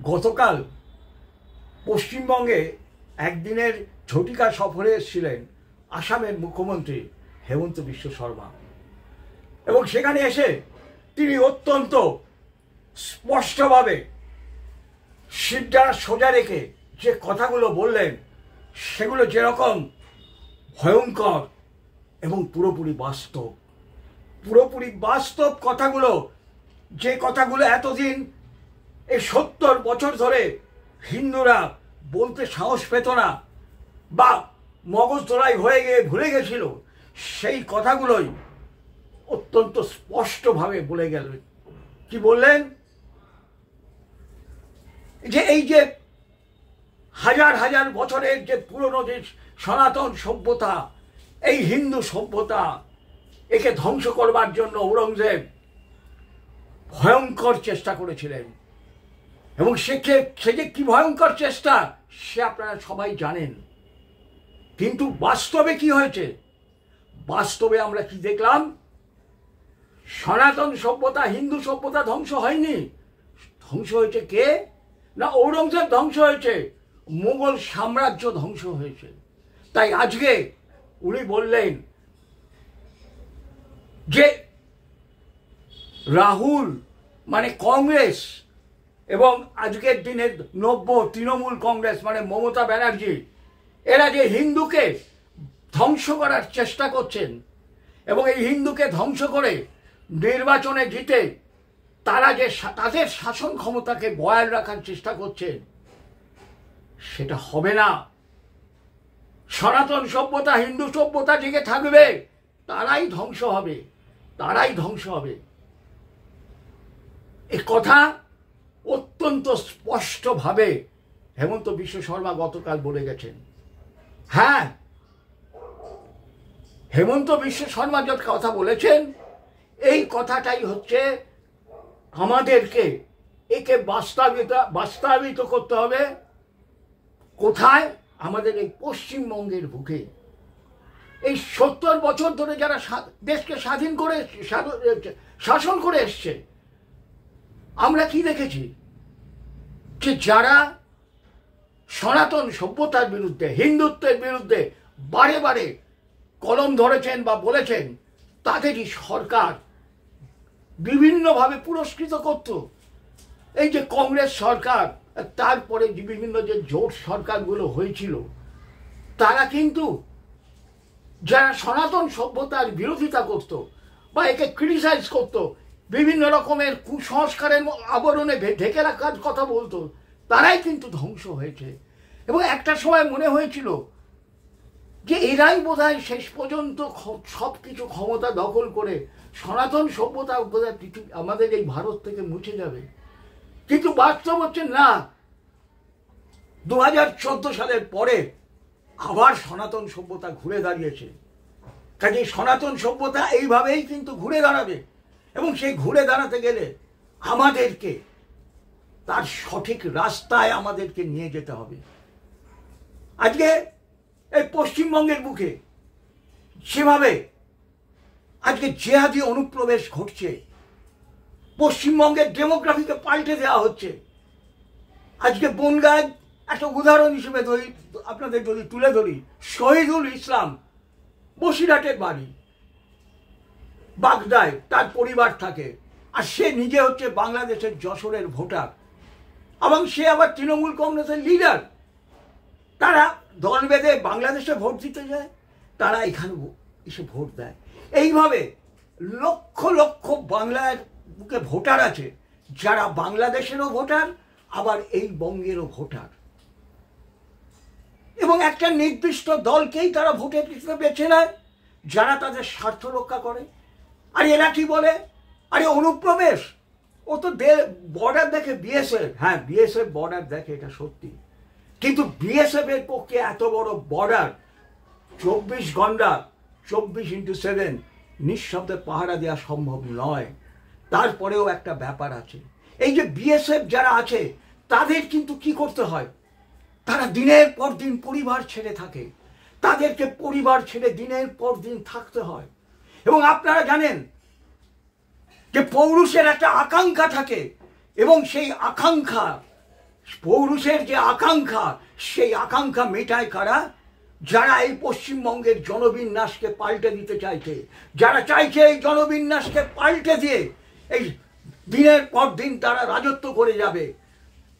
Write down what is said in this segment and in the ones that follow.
গতকাল পশ্চিমবঙ্গে একদিনের ঝটিকা সফরে এসেছিলেন আসামের মুখ্যমন্ত্রী হেমন্ত বিশ্ব শর্মা, এবং সেখানে এসে তিনি অত্যন্ত স্পষ্টভাবে সিদ্ধার সোজা রেখে যে কথাগুলো বললেন সেগুলো যেরকম ভয়ঙ্কর এবং পুরোপুরি বাস্তব কথাগুলো, যে কথাগুলো এতদিন এই 70 বছর ধরে হিন্দুরা বলতে সাহস পেত না বা মগজ ধোলাই হয়ে গিয়ে ভুলে গেছিল, সেই কথাগুলোই অত্যন্ত স্পষ্টভাবে বলে গেলেন। কি বললেন? যে এই যে হাজার হাজার বছরের যে পুরনো যে সনাতন সভ্যতা, এই হিন্দু সভ্যতা, একে ধ্বংস করবার জন্য ঔরঙ্গজেব ভয়ঙ্কর চেষ্টা করেছিলেন, এবং সে যে কি ভয়ঙ্কর চেষ্টা সে আপনারা সবাই জানেন। কিন্তু বাস্তবে কি হয়েছে? বাস্তবে আমরা কি দেখলাম? সনাতন সভ্যতা, হিন্দু সভ্যতা ধ্বংস হয়নি। ধ্বংস হয়েছে কে? না, ঔরঙ্গজেব ধ্বংস হয়েছে, মুঘল সাম্রাজ্য ধ্বংস হয়েছে। তাই আজকে উনি বললেন যে রাহুল মানে কংগ্রেস এবং আজকের দিনের নব্য তৃণমূল কংগ্রেস মানে মমতা ব্যানার্জি, এরা যে হিন্দুকে ধ্বংস করার চেষ্টা করছেন এবং এই হিন্দুকে ধ্বংস করে নির্বাচনে জিতে তারা যে তাদের শাসন ক্ষমতাকে বহাল রাখার চেষ্টা করছেন, সেটা হবে না। সনাতন সভ্যতা, হিন্দু সভ্যতা থেকে থাকবে, তারাই ধ্বংস হবে। এ কথা অত্যন্ত স্পষ্টভাবে হেমন্ত বিশ্ব শর্মা গতকাল বলে গেছেন। হ্যাঁ, হেমন্ত বিশ্ব শর্মা যে কথা বলেছেন, এই কথাটাই হচ্ছে আমাদেরকে একে বাস্তবায়িত করতে হবে। কোথায়? আমাদের এই পশ্চিমবঙ্গের বুকে। এই 70 বছর ধরে যারা দেশকে স্বাধীন করে শাসন করে এসছে, আমরা কি দেখেছি? যে যারা সনাতন সভ্যতার বিরুদ্ধে, হিন্দুত্বের বিরুদ্ধে বারে বারে কলম ধরেছেন বা বলেছেন, তাদেরই সরকার বিভিন্নভাবে পুরস্কৃত করত। এই যে কংগ্রেস সরকার, তারপরে বিভিন্ন যে জোট সরকারগুলো হয়েছিল, তারা কিন্তু যারা সনাতন সভ্যতার বিরোধিতা করত বা একে ক্রিটিসাইজ করত, বিভিন্ন রকমের কুসংস্কারের আবরণে ঢেকে রাখার কথা বলতো, তারাই কিন্তু ধ্বংস হয়েছে। এবং একটা সময় মনে হয়েছিল যে এরাই বোধহয় শেষ পর্যন্ত সব কিছু ক্ষমতা দখল করে সনাতন সভ্যতা বোধহয় আমাদের এই ভারত থেকে মুছে যাবে। কিন্তু বাস্তব হচ্ছে না, 2014 সালের পরে আবার সনাতন সভ্যতা ঘুরে দাঁড়িয়েছে। কাজে সনাতন সভ্যতা এইভাবেই কিন্তু ঘুরে দাঁড়াবে, এবং সেই ঘুরে দাঁড়াতে গেলে আমাদেরকে তার সঠিক রাস্তায় আমাদেরকে নিয়ে যেতে হবে। আজকে এই পশ্চিমবঙ্গের বুকে যেভাবে আজকে জেহাদি অনুপ্রবেশ ঘটছে, পশ্চিমবঙ্গের ডেমোগ্রাফিকে পাল্টে দেওয়া হচ্ছে। আজকে বনগাঁয় একটা উদাহরণ হিসেবে আপনাদের যদি তুলে ধরি, শহীদুল ইসলাম, বসিরহাটের বাড়ি, বাগদায় তার পরিবার থাকে, আর সে নিজে হচ্ছে বাংলাদেশের যশোরের ভোটার, এবং সে আবার তৃণমূল কংগ্রেসের লিডার। তারা দল বেঁধে বাংলাদেশে ভোট দিতে যায়, তারা এখানে এসে ভোট দেয়। এইভাবে লক্ষ লক্ষ বাংলার বুকে ভোটার আছে, যারা বাংলাদেশেরও ভোটার, আবার এই বঙ্গেরও ভোটার, এবং একটা নির্দিষ্ট দলকেই তারা ভোটের হিসেবে বেছে নেয়, যারা তাদের স্বার্থ রক্ষা করে। আর এরা কি বলে? আরে অনুপ্রবেশ, ও তো বর্ডার দেখে বিএসএফ। হ্যাঁ, বিএসএফ বর্ডার দেখে, এটা সত্যি, কিন্তু বিএসএফ এর পক্ষে এত বড় বর্ডার 24 ঘন্টা 24x7 নিঃশব্দে পাহারা দেওয়া সম্ভব নয়। তারপরেও একটা ব্যাপার আছে, এই যে বিএসএফ যারা আছে তাদের কিন্তু কি করতে হয়? তারা দিনের পর দিন পরিবার ছেড়ে থাকে, তাদেরকে পরিবার ছেড়ে দিনের পর দিন থাকতে হয়। এবং আপনারা জানেন যে পৌরুষের একটা আকাঙ্ক্ষা থাকে, এবং সেই আকাঙ্ক্ষা পৌরুষের যে আকাঙ্ক্ষা, সেই আকাঙ্ক্ষা মেটায় কারা? যারা এই পশ্চিমবঙ্গের জনবিন্যাসকে পাল্টে দিতে চাইছে, যারা চাইছে এই জনবিন্যাসকে পাল্টে দিয়ে এই দিনের পর দিন তারা রাজত্ব করে যাবে।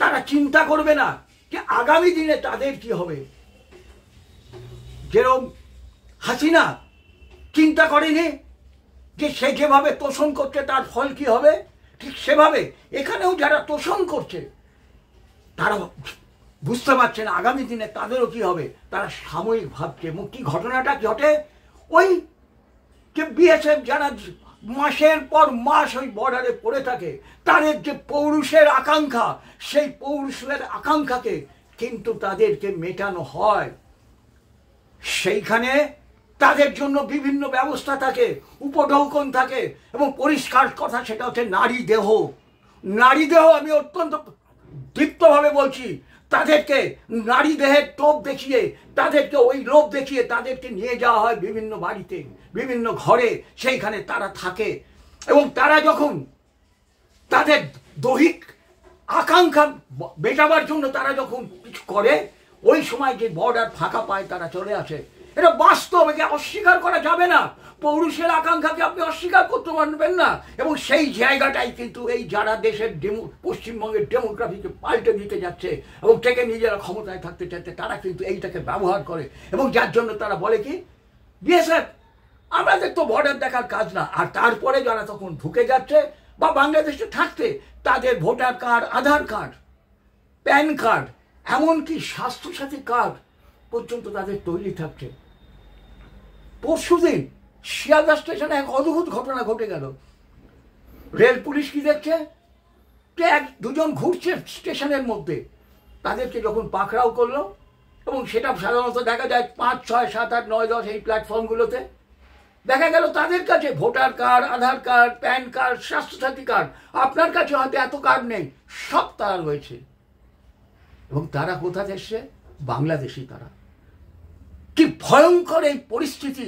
তারা চিন্তা করবে না যে আগামী দিনে তাদের কি হবে। যেরকম হাসিনা চিন্তা করেনি যে সে যেভাবে তোষণ করছে তার ফল কি হবে, ঠিক সেভাবে এখানেও যারা তোষণ করছে তারা বুঝতে পারছে না আগামী দিনে তাদেরও কি হবে। তারা সাময়িক ভাবছে। এবং কি ঘটনাটা ঘটে, ওই যে বিএসএফ যারা মাসের পর মাস ওই বর্ডারে পড়ে থাকে, তাদের যে পৌরুষের আকাঙ্ক্ষা, সেই পৌরুষের আকাঙ্ক্ষাকে কিন্তু তাদেরকে মেটানো হয়। সেইখানে তাদের জন্য বিভিন্ন ব্যবস্থা থাকে, উপঢৌকন থাকে, এবং পরিষ্কার কথা সেটা হচ্ছে নারী দেহ। নারী দেহ আমি অত্যন্ত দীপ্তভাবে বলছি, তাদেরকে নারী দেহের টোপ দেখিয়ে, তাদেরকে ওই লোভ দেখিয়ে তাদেরকে নিয়ে যাওয়া হয় বিভিন্ন বাড়িতে, বিভিন্ন ঘরে। সেইখানে তারা থাকে এবং তারা যখন তাদের দৈহিক আকাঙ্ক্ষা মেটাবার জন্য তারা যখন কিছু করে, ওই সময় যে বর্ডার ফাঁকা পায় তারা চলে আসে। এটা বাস্তব, একে অস্বীকার করা যাবে না। পৌরুষের আকাঙ্ক্ষাকে আপনি অস্বীকার করতে পারবেন না। এবং সেই জায়গাটাই কিন্তু এই যারা দেশের পশ্চিমবঙ্গের ডেমোগ্রাফিকে পাল্টে দিতে যাচ্ছে এবং থেকে নিজেরা ক্ষমতায় থাকতে চাচ্ছে, তারা কিন্তু এইটাকে ব্যবহার করে। এবং যার জন্য তারা বলে কি, বিএসএফ আমাদের তো বর্ডার দেখার কাজ না। আর তারপরে যারা তখন ঢুকে যাচ্ছে বা বাংলাদেশে থাকতে, তাদের voter card, Aadhaar card, PAN card, এমনকি স্বাস্থ্যসাথী কার্ড পর্যন্ত তাদের তৈরি থাকছে। পরশুদিন শিয়ালদা স্টেশনে এক অদ্ভুত ঘটনা ঘটে গেল। রেল পুলিশ কি দেখছে, যে দুজন ঘুরছে স্টেশনের মধ্যে, তাদেরকে যখন পাকড়াও করলো, এবং সেটা সাধারণত দেখা যায় 5, 6, 7, 8, 9, 10 এই প্ল্যাটফর্মগুলোতে, দেখা গেল তাদের কাছে voter card, Aadhaar card, PAN card, Swasthyasathi card. আপনার কাছে হয়তো এত কার্ড নেই, সব তারা রয়েছে। এবং তারা কোথা এসছে? বাংলাদেশি। তারা কি ভয়ঙ্কর এই পরিস্থিতি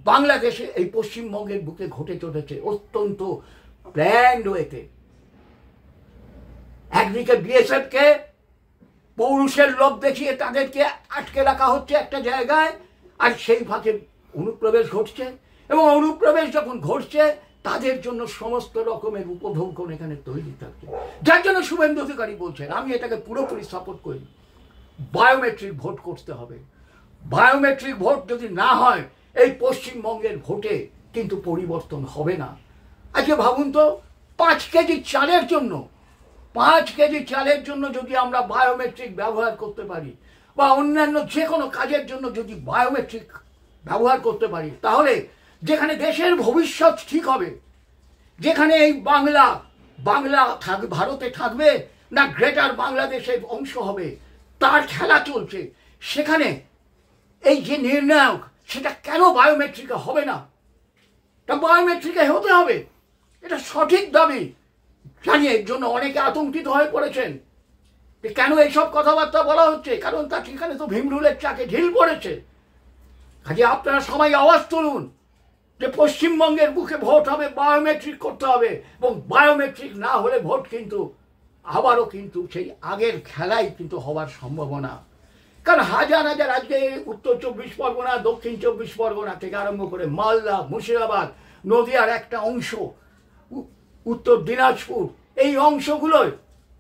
বাংলাদেশে, এই পশ্চিমবঙ্গের বুকে ঘটে চলেছে অত্যন্ত প্ল্যান্ড ওয়েতে। একদিকে বিএসএফকে পৌরুষের লোভ দেখিয়ে তাদেরকে আটকে রাখা হচ্ছে একটা জায়গায়, আর সেই ফাঁকে অনুপ্রবেশ ঘটছে। এবং অনুপ্রবেশ যখন ঘটছে, তাদের জন্য সমস্ত রকমের উপঢৌকন এখানে তৈরি থাকছে। যার জন্য শুভেন্দু অধিকারী বলছেন, আমি এটাকে পুরোপুরি সাপোর্ট করি, বায়োমেট্রিক ভোট করতে হবে। বায়োমেট্রিক ভোট যদি না হয়, এই পশ্চিমবঙ্গের ভোটে কিন্তু পরিবর্তন হবে না। আজকে ভাবুন তো, 5 কেজি চালের জন্য, 5 কেজি চালের জন্য যদি আমরা বায়োমেট্রিক ব্যবহার করতে পারি, বা অন্যান্য যে কোনো কাজের জন্য যদি বায়োমেট্রিক ব্যবহার করতে পারি, তাহলে যেখানে দেশের ভবিষ্যৎ ঠিক হবে, যেখানে এই বাংলা ভারতে থাকবে না গ্রেটার বাংলাদেশের অংশ হবে, তার খেলা চলছে। সেখানে এই যে নির্ণায়ক, সেটা কেন বায়োমেট্রিকে হবে না? তা বায়োমেট্রিকে হতে হবে, এটা সঠিক দাবি। জানি এর জন্য অনেকে আতঙ্কিত হয়ে পড়েছেন যে কেন এইসব কথাবার্তা বলা হচ্ছে, কারণ তার সেখানে তো ভীমরুলের চাকে ঢিল পড়েছে। কাজে আপনারা সবাই আওয়াজ তুলুন যে পশ্চিমবঙ্গের বুকে ভোট হবে, বায়োমেট্রিক করতে হবে। এবং বায়োমেট্রিক না হলে ভোট কিন্তু আবারও কিন্তু সেই আগের খেলাই কিন্তু হওয়ার সম্ভাবনা। কারণ হাজার হাজার, আজকে উত্তর 24 পরগনা, দক্ষিণ 24 পরগনা থেকে আরম্ভ করে মালদা, মুর্শিদাবাদ, নদিয়ার একটা অংশ, উত্তর দিনাজপুর, এই অংশগুলোয়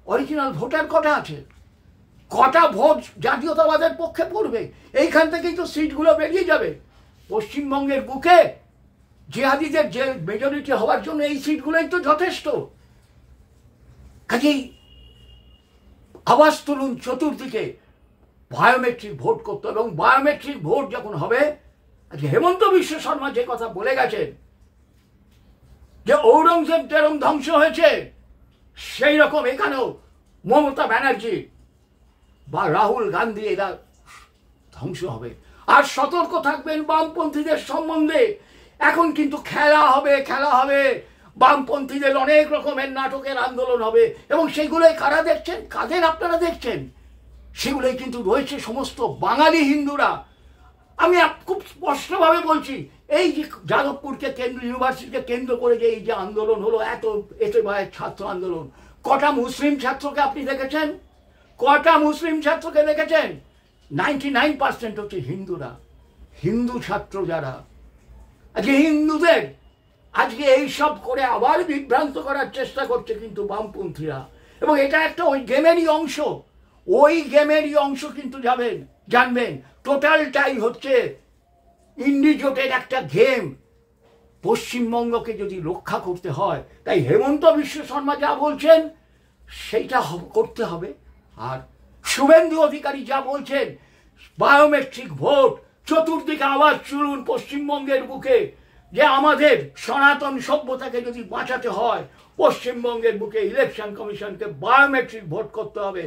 অরিজিনাল ভোটার কটা আছে? কটা ভোট জাতীয়তাবাদের পক্ষে পড়বে? এইখান থেকেই তো সিটগুলো বেরিয়ে যাবে। পশ্চিমবঙ্গের বুকে জিহাদিদের যে মেজরিটি হওয়ার জন্য এই সিটগুলোই তো যথেষ্ট। কাজেই আওয়াজ তুলুন চতুর্দিকে, বায়োমেট্রিক ভোট করতে হবে। এবং বায়োমেট্রিক ভোট যখন হবে, আজকে হেমন্ত বিশ্ব শর্মা যে কথা বলে গেছেন যে ঔরঙ্গজেব যেরকম ধ্বংস হয়েছে, সেই রকম এখানেও মমতা ব্যানার্জি বা রাহুল গান্ধী এরা ধ্বংস হবে। আর সতর্ক থাকবেন বামপন্থীদের সম্বন্ধে। এখন কিন্তু খেলা হবে। বামপন্থীদের অনেক রকমের নাটকের আন্দোলন হবে, এবং সেগুলোই কারা দেখছেন, কাদের আপনারা দেখছেন? সেগুলোই কিন্তু রয়েছে সমস্ত বাঙালি হিন্দুরা। আমি খুব স্পষ্টভাবে বলছি, এই যে যাদবপুরকে ইউনিভার্সিটিকে কেন্দ্র করে যে এই যে আন্দোলন হলো, এত এতে ছাত্র আন্দোলন, কটা মুসলিম ছাত্রকে আপনি দেখেছেন? কটা মুসলিম ছাত্রকে দেখেছেন? 99% হচ্ছে হিন্দুরা, হিন্দু ছাত্র যারা। আজকে হিন্দুদের আজকে এইসব করে আবার বিভ্রান্ত করার চেষ্টা করছে কিন্তু বামপন্থীরা, এবং এটা একটা ওই গেমেরই অংশ, ওই গেমেরই অংশ কিন্তু জানবেন টোটালটাই হচ্ছে ইন্ডিজোটের একটা গেম। পশ্চিমবঙ্গকে যদি রক্ষা করতে হয়, তাই হেমন্ত বিশ্ব শর্মা যা বলছেন সেইটা করতে হবে। আর শুভেন্দু অধিকারী যা বলছেন, বায়োমেট্রিক ভোট, চতুর্দিকে আওয়াজ চলুন পশ্চিমবঙ্গের বুকে যে আমাদের সনাতন সভ্যতাকে যদি বাঁচাতে হয়, পশ্চিমবঙ্গের বুকে ইলেকশন কমিশনকে বায়োমেট্রিক ভোট করতে হবে,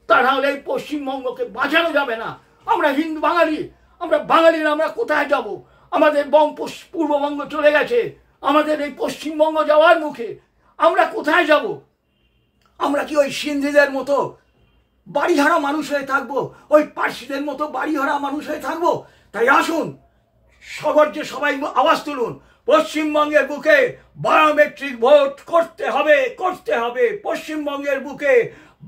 তা নাহলে এই পশ্চিমবঙ্গকে বাঁচানো যাবে না। আমরা হিন্দু বাঙালি, আমরা বাঙালিরা আমরা কোথায় যাব? আমাদের পূর্ববঙ্গ চলে গেছে, আমাদের এই পশ্চিমবঙ্গ যাওয়ার মুখে, আমরা কোথায় যাব? আমরা কি ওই সিন্ধিদের মতো বাড়িহারা মানুষ হয়ে থাকবো? ওই পার্সিদের মতো বাড়িহারা মানুষ হয়ে থাকবো? তাই আসুন সগর্জে সবাই আওয়াজ তুলুন, পশ্চিমবঙ্গের বুকে বায়োমেট্রিক ভোট করতে হবে, করতে হবে, পশ্চিমবঙ্গের বুকে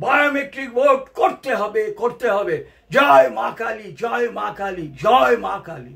বায়োমেট্রিক ভোট করতে হবে, করতে হবে। জয় মা কালী, জয় মা কালী, জয় মা কালী।